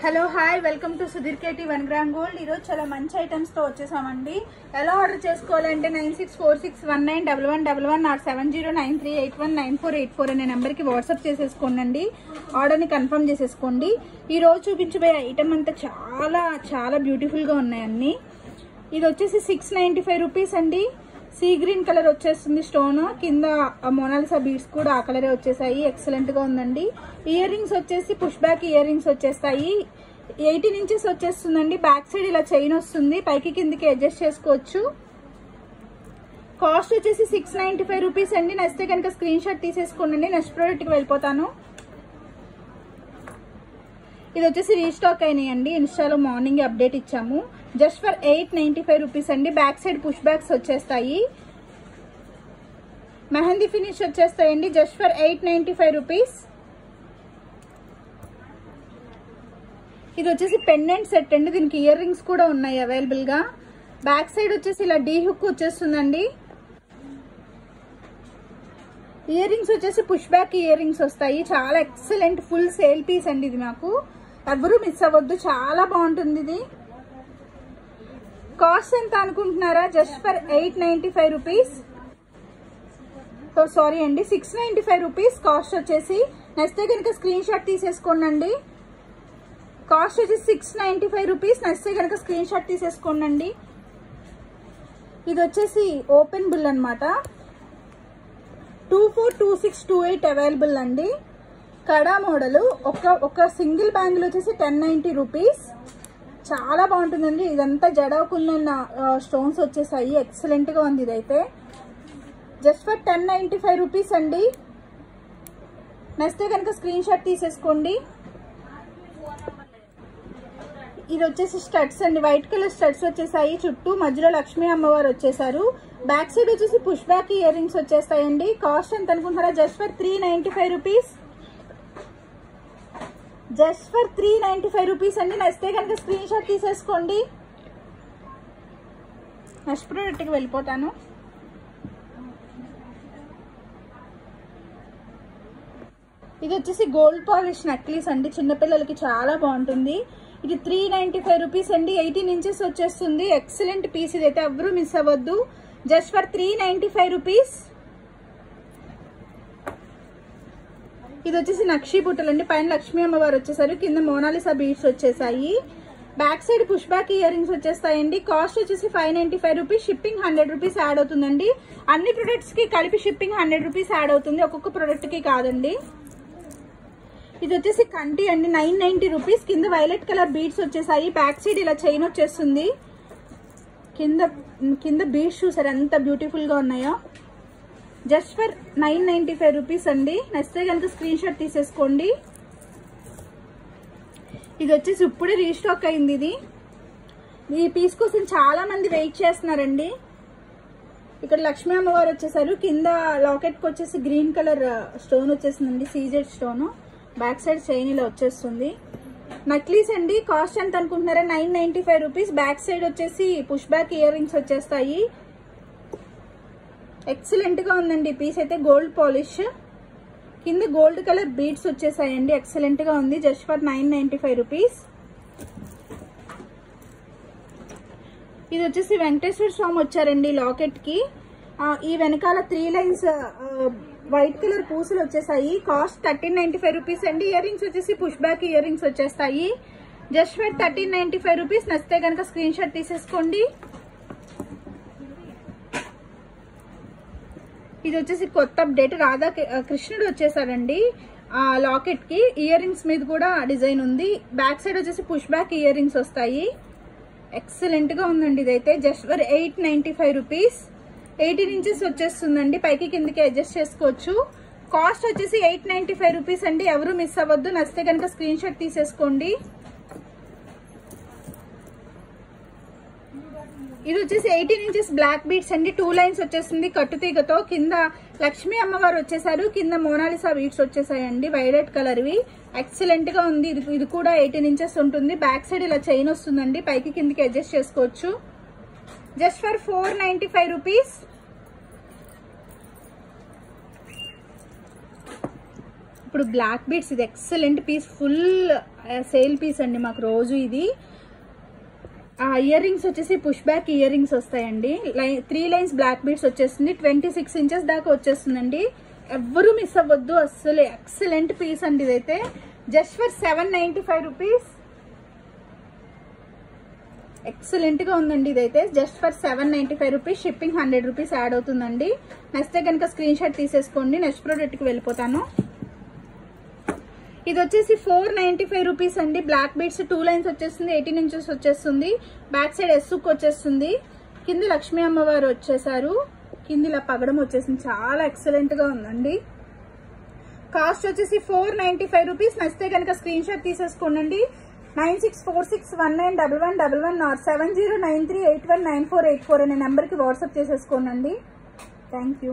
Hello hi welcome to Sudheer KT 1 gram gold. ఈరోజు చాలా మంచి ఐటమ్స్ తో వచ్చేసామండి. ఎలా ఆర్డర్ చేసుకోవాలంటే 9646191111 ఆర్ 7093819484 అనే నెంబర్కి వాట్సాప్ చేసేసుకోండి. ఆర్డర్ని కన్ఫర్మ్ చేసేసుకోండి. ఈ రోజు చూపించబోయే ఐటమ్ అంతా చాలా చాలా బ్యూటిఫుల్గా ఉన్నాయండి. ఇది వచ్చేసి 695 రూపీస్ అండి. సీ గ్రీన్ కలర్ వచ్చేస్తుంది స్టోన్, కింద మోనాలిసా బీడ్స్ కూడా ఆ కలరే వచ్చేసాయి. ఎక్సలెంట్ గా ఉందండి. ఇయర్ రింగ్స్ వచ్చేసి పుష్ బ్యాక్ ఇయర్ రింగ్స్ వచ్చేస్తాయి. 18 ఇంచెస్ వచ్చేస్తుందండి. బ్యాక్ సైడ్ ఇలా చైన్ వస్తుంది, పైకి కిందకి అడ్జస్ట్ చేసుకోవచ్చు. కాస్ట్ వచ్చేసి 695 రూపీస్ అండి. నచ్చితే కనుక స్క్రీన్ షాట్ తీసేసుకోండి. నెక్స్ట్ ప్రోడక్ట్కి వెళ్ళిపోతాను. ఇది వచ్చేసి రీస్టాక్ అయినాయండి. ఇన్స్టాలో మార్నింగ్ అప్డేట్ ఇచ్చాము. జస్ట్ ఫర్ 895 రూపీస్ అండి. బ్యాక్ సైడ్ పుష్ బ్యాక్స్ వచ్చేస్తాయి. మెహందీ ఫినిష్ వచ్చేస్తాయండి. Just for 895 rupees. ఇది వచ్చేసి పెండెంట్ సెట్ అండి. దీనికి ఇయర్ రింగ్స్ కూడా ఉన్నాయి అవైలబుల్ గా. బ్యాక్ సైడ్ వచ్చేసి ఇలా డీ హుక్ వచ్చేస్తుందండి. ఇయర్ రింగ్స్ వచ్చేసి పుష్ బ్యాక్ ఇయర్ రింగ్స్ వస్తాయి. చాలా ఎక్సలెంట్ ఫుల్ సేల్ పీస్ అండి. ఇది మాకు ఎవరు మిస్ అవ్వద్దు, చాలా బాగుంటుంది. ఇది కాస్ట్ ఎంత అనుకుంటున్నారా? Just for 895 rupees. సారీ అండి, 695 రూపీస్ కాస్ట్ వచ్చేసి. నచ్చితే కనుక స్క్రీన్ షాట్ తీసేసుకోండి. కాస్ట్ వచ్చేసి 695 రూపీస్. నచ్చితే కనుక స్క్రీన్ షాట్ తీసేసుకోండి. ఇది వచ్చేసి ఓపెన్ బిల్ అనమాట. 242628 అవైలబుల్ అండి. కడా మోడల్. ఒక సింగిల్ బ్యాంగిల్ వచ్చేసి 1090 రూపీస్. చాలా బాగుంటుందండి. ఇదంతా జడవకున్న స్టోన్స్ వచ్చేసాయి. ఎక్సలెంట్ గా ఉంది ఇదైతే. జస్ట్ ఫర్ 1095 రూపీస్ అండి. నచ్చితే కనుక స్క్రీన్ షాట్ తీసేసుకోండి. ఇది వచ్చేసి స్టడ్స్ అండి. వైట్ కలర్ స్టడ్స్ వచ్చేసాయి. చుట్టూ మధ్యలో లక్ష్మీ అమ్మవారు వచ్చేసారు. బ్యాక్ సైడ్ వచ్చేసి పుష్ బ్యాక్ ఇయర్ రింగ్స్ వచ్చేస్తాయండి. కాస్ట్ ఎంత అనుకుంటున్నారా? Just for 395 rupees. Just for 395 rupees అండి. నచ్చితే కనుక స్క్రీన్ షాట్ తీసేసుకోండి. నెక్స్ట్ ప్రోడక్ట్కి వెళ్ళిపోతాను. ఇది వచ్చేసి గోల్డ్ పాలిష్ నెక్లెస్ అండి. చిన్నపిల్లలకి చాలా బాగుంటుంది. ఇది 395 రూపీస్ అండి. 18 ఇంచెస్ వచ్చేస్తుంది. ఎక్సలెంట్ పీస్ ఇదైతే, ఎవరు మిస్ అవ్వద్దు. Just for 395 rupees. ఇది వచ్చేసి నక్షీ బుట్టలు అండి. పైన లక్ష్మీ అమ్మవారు వచ్చేసారు, కింద మోనాలిసా బీడ్స్ వచ్చేసాయి. Back side push back ear rings వచ్చేస్తాయండి. కాస్ట్ వచ్చేసి 595 రూపీస్. షిప్పింగ్ 100 రూపీస్ యాడ్ అవుతుందండి. అన్ని ప్రొడక్ట్స్ కి కలిపి షిప్పింగ్ 100 రూపీస్ యాడ్ అవుతుంది, ఒక్కొక్క ప్రొడక్ట్ కి కాదండి. ఇది వచ్చేసి కంటి అండి. 990 రూపీస్. కింద వైలెట్ కలర్ బీడ్స్ వచ్చేసాయి. బ్యాక్ సైడ్ ఇలా చైన్ వచ్చేస్తుంది. కింద బీడ్స్ చూసారు ఎంత బ్యూటిఫుల్ గా ఉన్నాయో. జస్ట్ ఫర్ 995 రూపీస్ అండి. నచ్చితే కనుక స్క్రీన్ షాట్ తీసేసుకోండి. ఇది వచ్చేసి ఇప్పుడే రీస్టాక్ అయింది. ఇది ఈ పీస్ కోసం చాలా మంది వెయిట్ చేస్తున్నారండి. ఇక్కడ లక్ష్మీ అమ్మవారు వచ్చేసారు. కింద లాకెట్ కి వచ్చేసి గ్రీన్ కలర్ స్టోన్ వచ్చేసిందండి, CZ stone. Back side chain ఇలా వచ్చేస్తుంది. నక్లీస్ అండి. కాస్ట్ ఎంత అనుకుంటున్నారా? 995 రూపీస్. బ్యాక్ సైడ్ వచ్చేసి పుష్ బ్యాక్ ఇయర్ రింగ్స్ వచ్చేస్తాయి. ఎక్సలెంట్ గా ఉందండి ఈ పీస్ అయితే. గోల్డ్ పాలిష్, కింద గోల్డ్ కలర్ బీడ్స్ వచ్చేసాయండి. ఎక్సలెంట్ గా ఉంది. Just for 995 rupees. ఇది వచ్చేసి వెంకటేశ్వర స్వామి వచ్చారండి లాకెట్ కి. ఈ వెనకాల 3 లైన్స్ వైట్ కలర్ పూసలు వచ్చేసాయి. కాస్ట్ 1395 రూపీస్ అండి. ఇయర్ రింగ్స్ వచ్చేసి పుష్ బ్యాక్ ఇయర్ రింగ్స్ వచ్చేస్తాయి. Just for 1395 rupees. నచ్చితే కనుక స్క్రీన్ షాట్ తీసేసుకోండి. ఇది వచ్చేసి కొత్త అప్డేట్. రాధా కృష్ణుడు వచ్చేసారండి ఆ లాకెట్ కి. ఇయర్ రింగ్స్ మీద కూడా డిజైన్ ఉంది. బ్యాక్ సైడ్ వచ్చేసి పుష్ బ్యాక్ ఇయర్ రింగ్స్ వస్తాయి. ఎక్సలెంట్ గా ఉందండి ఇదైతే. Just for 895 rupees. 18 ఇంచెస్ వచ్చేస్తుందండి, పైకి కిందకి అడ్జస్ట్ చేసుకోవచ్చు. కాస్ట్ వచ్చేసి 895 రూపీస్ అండి. ఎవరు మిస్ అవ్వద్దు. నచ్చితే కనుక స్క్రీన్ షాట్ తీసేసుకోండి. ఇది వచ్చేసి 18 ఇంచెస్ బ్లాక్ బీడ్స్ అండి. 2 లైన్స్ వచ్చేసింది కట్టుతీగతో. కింద లక్ష్మీ అమ్మవారు వచ్చేసారు, కింద మోనాలిసా బీడ్స్ వచ్చేసాయండి వైలెట్ కలర్ వి. ఎక్సలెంట్ గా ఉంది. ఇది కూడా 18 ఇంచెస్ ఉంటుంది. బ్యాక్ సైడ్ ఇలా చైన్ వస్తుందండి, పైకి కిందకి అడ్జస్ట్ చేసుకోవచ్చు. Just for 495 rupees. ఇప్పుడు బ్లాక్ బీడ్స్. ఇది excellent piece. Full sale piece అండి మాకు రోజు ఇది. ఆ ఇయర్ రింగ్స్ వచ్చేసి పుష్ బ్యాక్ ఇయర్ రింగ్స్ వస్తాయండి. 3 లైన్స్ బ్లాక్ బీడ్స్ వచ్చేస్తుంది. 26 ఇంచెస్ దాకా వచ్చేస్తుందండి. ఎవ్వరూ మిస్ అవ్వద్దు అస్సలు. ఎక్సలెంట్ పీస్ అండి ఇదైతే. Just for 795 rupees. ఎక్సలెంట్ గా ఉందండి ఇదైతే. Just for 795 rupees. Shipping 100 rupees add అవుతుందండి. నచ్చితే కనుక స్క్రీన్ షాట్ తీసేసుకోండి. నెక్స్ట్ ప్రోడక్ట్ కి వెళ్ళిపోతాను. ఇది వచ్చేసి 495 రూపీస్ అండి. బ్లాక్ బీడ్స్ 2 లైన్స్ వచ్చేస్తుంది. 18 ఇంచెస్ వచ్చేస్తుంది. బ్యాక్ సైడ్ ఎస్సుక్ వచ్చేస్తుంది. కింద లక్ష్మీ అమ్మవారు వచ్చేసారు. కింద ఇలా పగడం వచ్చేసింది. చాలా ఎక్సలెంట్ గా ఉందండి. కాస్ట్ వచ్చేసి 495 రూపీస్. నచ్చితే కనుక స్క్రీన్ షాట్ తీసేసుకోండి. 9646191111 ఆర్ 7093819484 అనే నెంబర్కి వాట్సాప్ చేసేసుకోండి. Thank you.